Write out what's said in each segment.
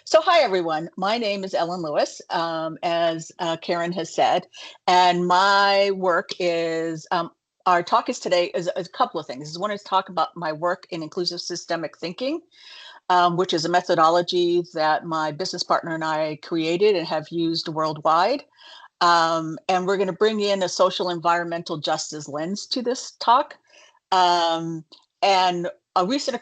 So hi, everyone. My name is Ellen Lewis, as Karen has said, and my work is, our talk is today is a couple of things. One is talk about my work in inclusive systemic thinking, which is a methodology that my business partner and I created and have used worldwide. And we're going to bring in a social environmental justice lens to this talk. And a recent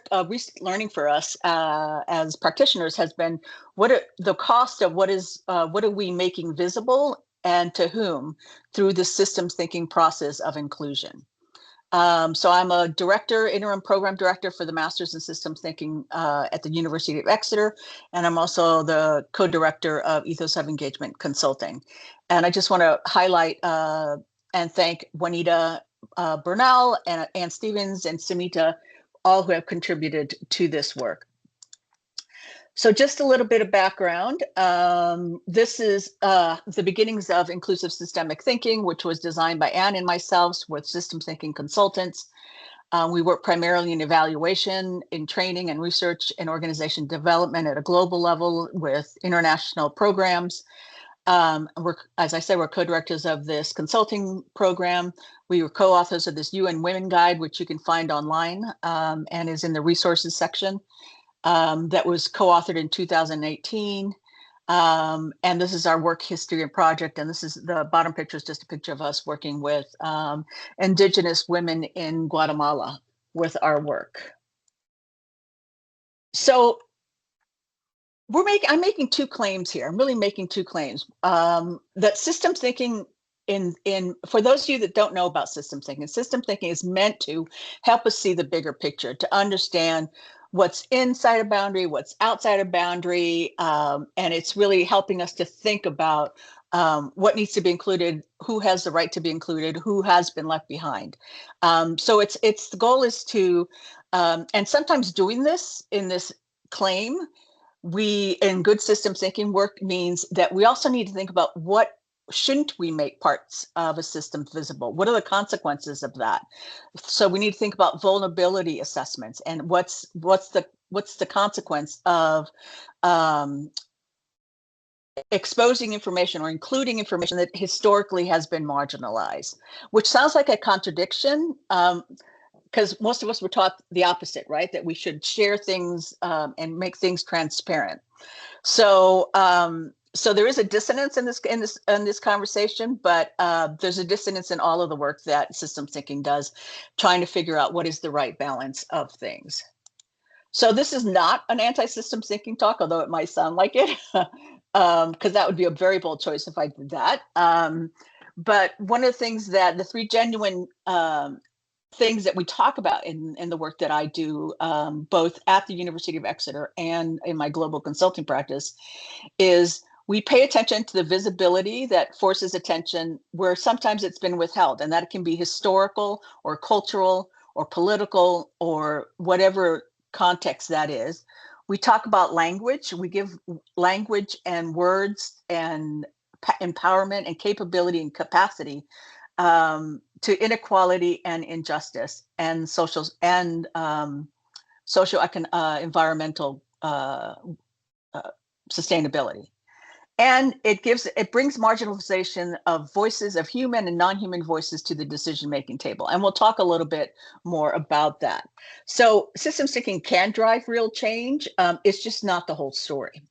learning for us as practitioners has been what are the cost of what are we making visible and to whom through the systems thinking process of inclusion. So I'm a director, interim program director for the Masters in Systems Thinking at the University of Exeter, and I'm also the co-director of Ethos of Engagement Consulting. And I just want to highlight and thank Juanita Bernal and Ann Stevens and Samita, all who have contributed to this work. So just a little bit of background. This is the beginnings of inclusive systemic thinking, which was designed by Anne and myself with systems thinking consultants. We work primarily in evaluation, in training and research and organization development at a global level with international programs. As I said, we're co-directors of this consulting program. We were co-authors of this UN Women Guide, which you can find online and is in the resources section. That was co-authored in 2018. And this is our work history and project. And this is the bottom picture is just a picture of us working with Indigenous women in Guatemala with our work. So I'm making two claims here. I'm really making two claims. That systems thinking for those of you that don't know about systems thinking is meant to help us see the bigger picture, to understand what's inside a boundary, what's outside a boundary, and it's really helping us to think about what needs to be included, who has the right to be included, who has been left behind. So the goal is to, and sometimes doing this in this claim, in good systems thinking work means that we also need to think about what shouldn't we make parts of a system visible? What are the consequences of that? So we need to think about vulnerability assessments and what's the consequence of exposing information or including information that historically has been marginalized, which sounds like a contradiction. Because most of us were taught the opposite, right? That we should share things and make things transparent. So, so there is a dissonance in this conversation, but there's a dissonance in all of the work that systems thinking does, trying to figure out what is the right balance of things. So this is not an anti-systems thinking talk, although it might sound like it, because that would be a very bold choice if I did that. But one of the things that the three genuine things that we talk about in the work that I do, both at the University of Exeter and in my global consulting practice, is we pay attention to the visibility that forces attention where sometimes it's been withheld, and that can be historical or cultural or political or whatever context that is. We talk about language. We give language and words and empowerment and capability and capacity to inequality and injustice and social and environmental sustainability. And it brings marginalization of voices, of human and non-human voices, to the decision-making table. And we'll talk a little bit more about that. So systems thinking can drive real change. It's just not the whole story.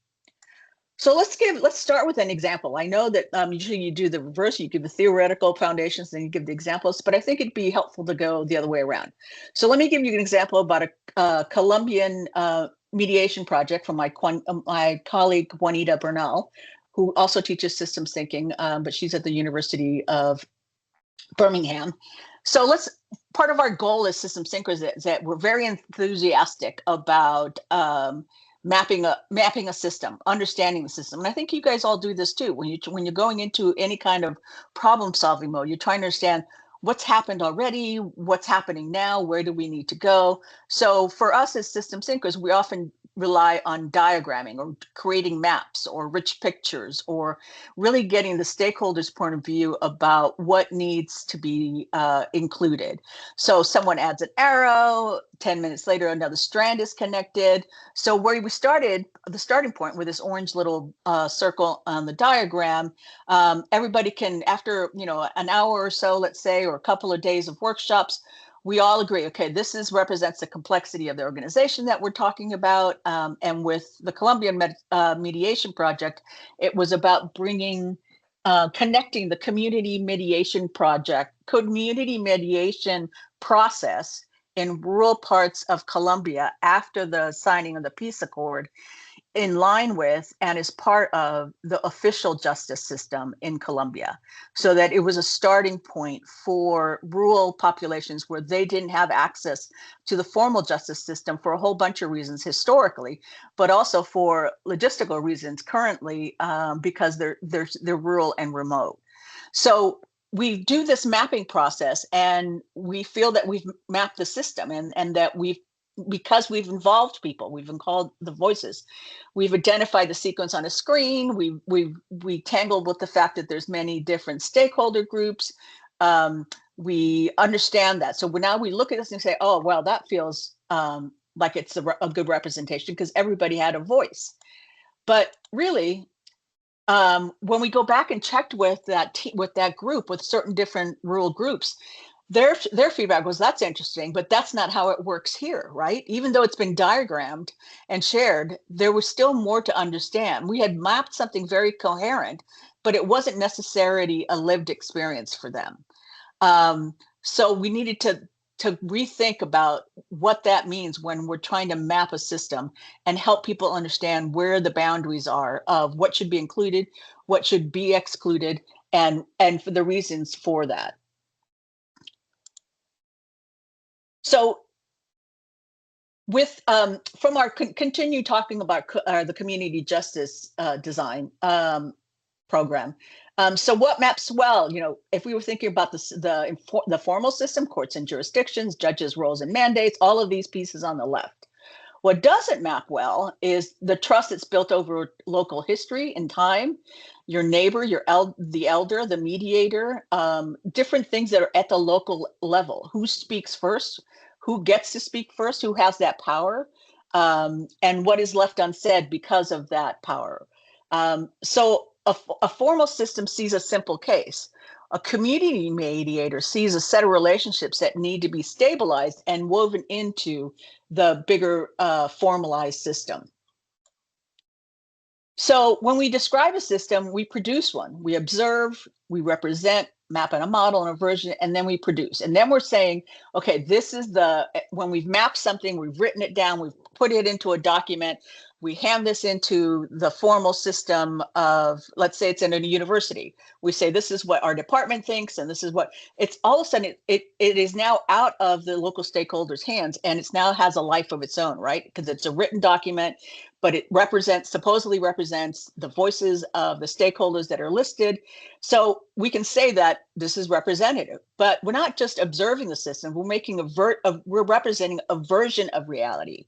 So let's start with an example. I know that usually you do the reverse, you give the theoretical foundations, then you give the examples, but I think it'd be helpful to go the other way around. So let me give you an example about a Colombian mediation project from my colleague Juanita Bernal, who also teaches systems thinking, but she's at the University of Birmingham. So part of our goal as systems thinkers is that we're very enthusiastic about mapping a system, understanding the system. And I think you guys all do this too. When you're going into any kind of problem solving mode, you're trying to understand what's happened already, what's happening now, where do we need to go? So for us as systems thinkers, we often rely on diagramming or creating maps or rich pictures, or really getting the stakeholders' point of view about what needs to be included. So someone adds an arrow, 10 minutes later, another strand is connected. So where we started, the starting point with this orange little circle on the diagram, everybody can, after an hour or so, let's say, or a couple of days of workshops, we all agree, okay, this represents the complexity of the organization that we're talking about. And with the Colombian mediation project, it was about connecting the community mediation process in rural parts of Colombia after the signing of the peace accord, in line with and is part of the official justice system in Colombia, so that it was a starting point for rural populations where they didn't have access to the formal justice system for a whole bunch of reasons historically, but also for logistical reasons currently, because they're rural and remote. So we do this mapping process, and we feel that we've mapped the system, and that because we've involved people, we've involved the voices, we've identified the sequence on a screen, we tangled with the fact that there's many different stakeholder groups. We understand that. So now we look at this and say, oh, well, that feels like it's a good representation because everybody had a voice. But really, when we go back and checked with that group, with certain different rural groups, their feedback was, that's interesting, but that's not how it works here, right? Even though it's been diagrammed and shared, there was still more to understand. We had mapped something very coherent, but it wasn't necessarily a lived experience for them. So we needed to rethink about what that means when we're trying to map a system and help people understand where the boundaries are of what should be included, what should be excluded, and for the reasons for that. So with from our continue talking about the community justice design program. So what maps well, if we were thinking about the formal system, courts and jurisdictions, judges, roles and mandates, all of these pieces on the left. What doesn't map well is the trust that's built over local history and time, your neighbor, the elder, the mediator, different things that are at the local level. Who speaks first? Who gets to speak first? Who has that power? And what is left unsaid because of that power? So a formal system sees a simple case. A community mediator sees a set of relationships that need to be stabilized and woven into the bigger formalized system. So when we describe a system, we produce one. We observe, we represent, map in a model and a version, and then we produce. And then we're saying, okay, this is when we've mapped something, we've written it down, we've put it into a document, we hand this into the formal system of, let's say it's in a university. We say, this is what our department thinks, and this is what, it's all of a sudden, it is now out of the local stakeholders' hands, and it's now has a life of its own, right? Because it's a written document, but it supposedly represents the voices of the stakeholders that are listed. So we can say that this is representative, but we're not just observing the system. We're making we're representing a version of reality,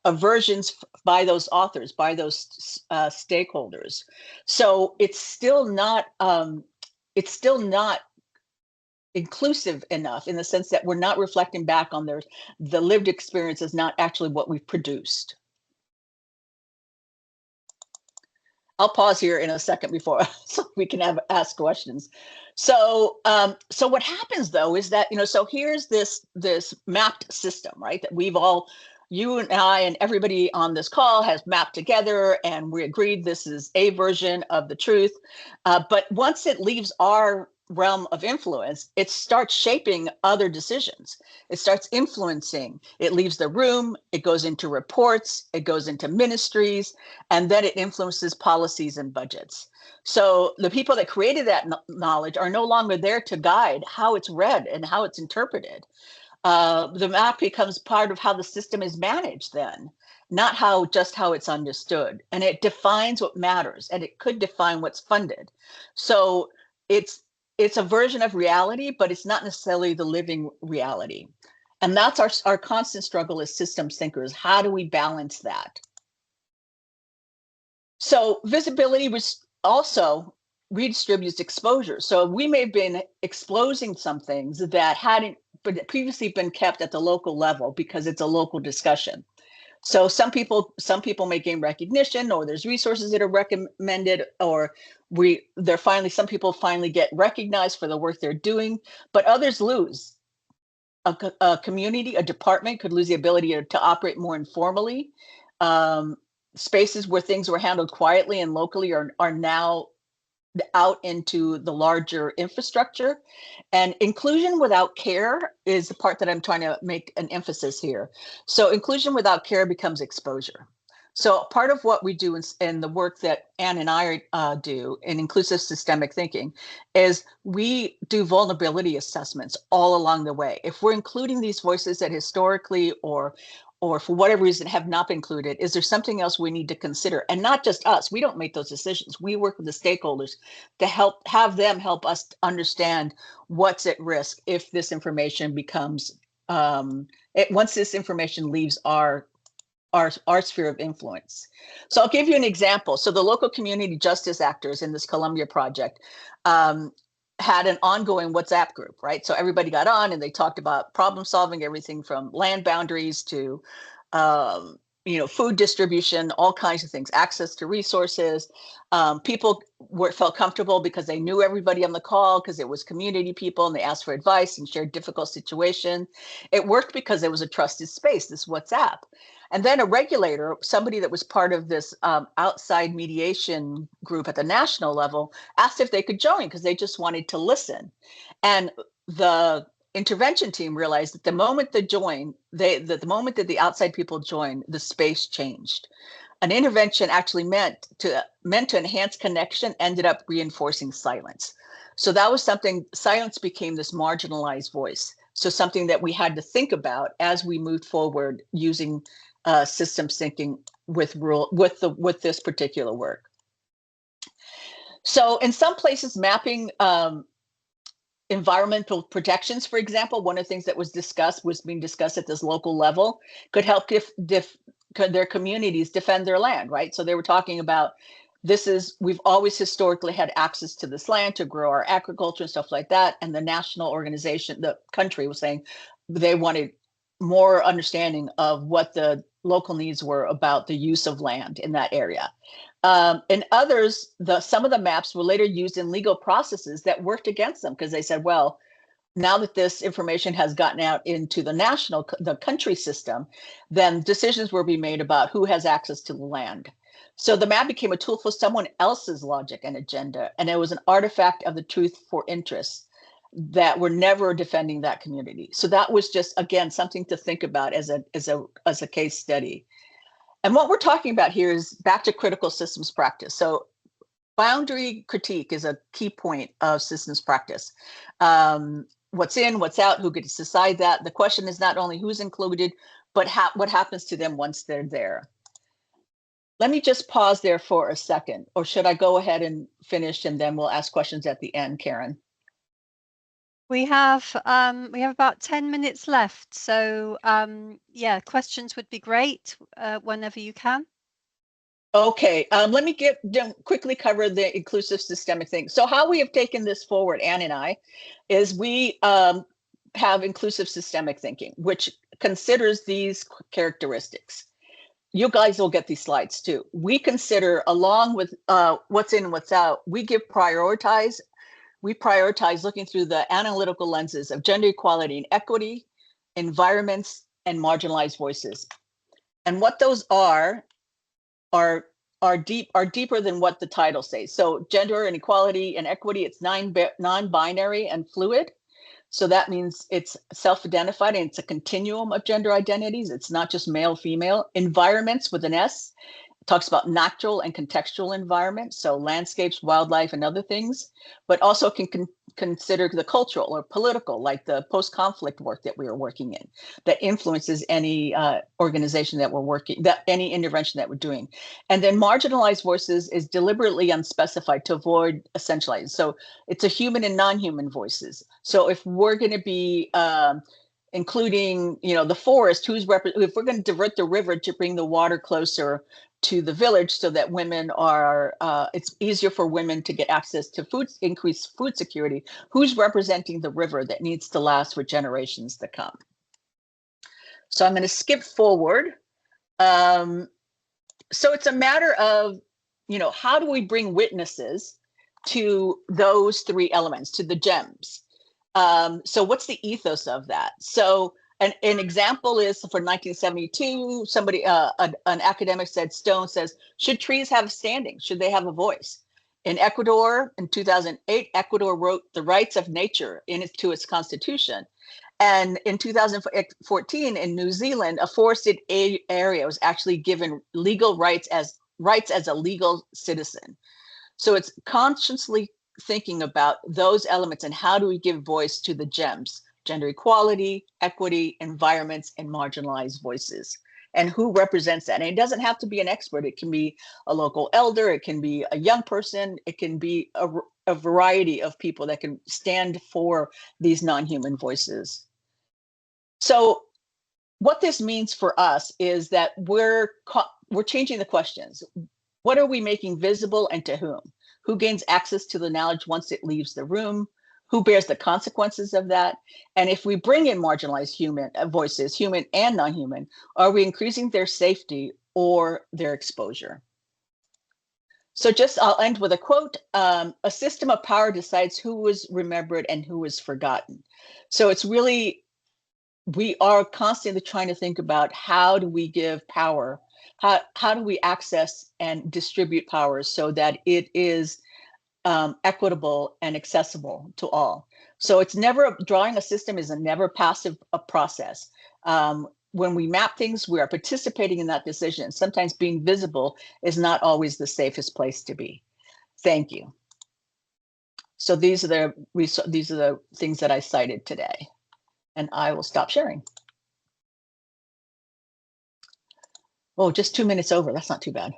of versions by those authors, by those stakeholders. So it's still not inclusive enough, in the sense that we're not reflecting back on the lived experience is not actually what we've produced. I'll pause here in a second before so we can ask questions. So what happens though is that, so here's this mapped system, right? That you and I and everybody on this call has mapped together, and we agreed this is a version of the truth. But once it leaves our realm of influence, it starts shaping other decisions. It starts influencing. It leaves the room, it goes into reports, it goes into ministries, and then it influences policies and budgets. So the people that created that knowledge are no longer there to guide how it's read and how it's interpreted. The map becomes part of how the system is managed then, not just how it's understood. And it defines what matters, and it could define what's funded. So it's a version of reality, but it's not necessarily the living reality. And that's our constant struggle as systems thinkers. How do we balance that? So visibility was also redistributes exposure. So we may have been exposing some things that hadn't but previously been kept at the local level because it's a local discussion. So some people may gain recognition, or there's resources that are recommended, or some people finally get recognized for the work they're doing, but others lose. A community, a department could lose the ability to operate more informally. Um, Spaces where things were handled quietly and locally are now out into the larger infrastructure. And inclusion without care is the part that I'm trying to make an emphasis here. So inclusion without care becomes exposure. So part of what we do in the work that Anne and I do in inclusive systemic thinking is we do vulnerability assessments all along the way. If we're including these voices that historically or for whatever reason have not been included, is there something else we need to consider? And not just us, we don't make those decisions. We work with the stakeholders to have them help us understand what's at risk if this information becomes, once this information leaves our sphere of influence. So I'll give you an example. So the local community justice actors in this Columbia project had an ongoing WhatsApp group, right? So everybody got on and they talked about problem solving, everything from land boundaries to food distribution, all kinds of things, access to resources. People felt comfortable because they knew everybody on the call, because it was community people, and they asked for advice and shared difficult situation. It worked because it was a trusted space, this WhatsApp. And then a regulator, somebody that was part of this outside mediation group at the national level, asked if they could join because they just wanted to listen. And the intervention team realized that the moment the moment that the outside people joined, the space changed. An intervention actually meant to enhance connection, ended up reinforcing silence. So that was something. Silence became this marginalized voice. So something that we had to think about as we moved forward using systems thinking with this particular work. So in some places, mapping environmental protections, for example, one of the things that was being discussed at this local level, could help could their communities defend their land, right? So they were talking about we've always historically had access to this land to grow our agriculture and stuff like that. And the national organization, the country, was saying they wanted more understanding of what the local needs were about the use of land in that area. And others, some of the maps were later used in legal processes that worked against them, because they said, well, now that this information has gotten out into the country system, then decisions will be made about who has access to the land. So the map became a tool for someone else's logic and agenda, and it was an artifact of the truth for interests that were never defending that community. So that was just, again, something to think about as a case study. And what we're talking about here is back to critical systems practice. So boundary critique is a key point of systems practice. What's in, what's out, who gets to decide that? The question is not only who's included, but what happens to them once they're there. Let me just pause there for a second, or should I go ahead and finish and then we'll ask questions at the end, Karen? We have about 10 minutes left, so yeah, questions would be great whenever you can. Okay, let me quickly cover the inclusive systemic thing. So how we have taken this forward, Anne and I, is we have inclusive systemic thinking, which considers these characteristics. You guys will get these slides too. We consider, along with what's in and what's out, we prioritize looking through the analytical lenses of gender equality and equity, environments, and marginalized voices. And what those are deeper than what the title says. So gender and equality and equity, it's non-binary and fluid. So that means it's self-identified and it's a continuum of gender identities. It's not just male, female. Environments with an S, talks about natural and contextual environment, so landscapes, wildlife, and other things, but also can consider the cultural or political, like the post-conflict work that we are working in, that influences any organization that we're working, any intervention that we're doing. And then marginalized voices is deliberately unspecified to avoid essentializing. So it's a human and non-human voices. So if we're going to be including, the forest, if we're going to divert the river to bring the water closer to the village so that women are, it's easier for women to get access to food, increase food security. Who's representing the river that needs to last for generations to come? So I'm going to skip forward. So it's a matter of, how do we bring witnesses to those three elements, to the gems? So what's the ethos of that? So an example is for 1972, somebody, an academic said, Stone says, should trees have standing? Should they have a voice? In Ecuador, in 2008, Ecuador wrote the rights of nature into its constitution. And in 2014, in New Zealand, a forested area was actually given legal rights as a legal citizen. So it's consciously thinking about those elements and how do we give voice to the gems: gender equality, equity, environments, and marginalized voices. And who represents that? And it doesn't have to be an expert. It can be a local elder. It can be a young person. It can be a variety of people that can stand for these non-human voices. So what this means for us is that we're changing the questions. What are we making visible, and to whom? Who gains access to the knowledge once it leaves the room? Who bears the consequences of that? And if we bring in marginalized human voices, human and non-human, are we increasing their safety or their exposure? So I'll end with a quote. A system of power decides who was remembered and who was forgotten. So it's really, we are constantly trying to think about how do we give power, how do we access and distribute power so that it is equitable and accessible to all. So it's never, drawing a system is a never passive process. When we map things, we are participating in that decision. Sometimes being visible is not always the safest place to be. Thank you. So these are the things that I cited today, and I will stop sharing. Oh, just 2 minutes over. That's not too bad.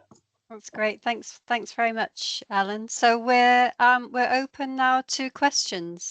That's great. Thanks very much, Ellen. So we're open now to questions.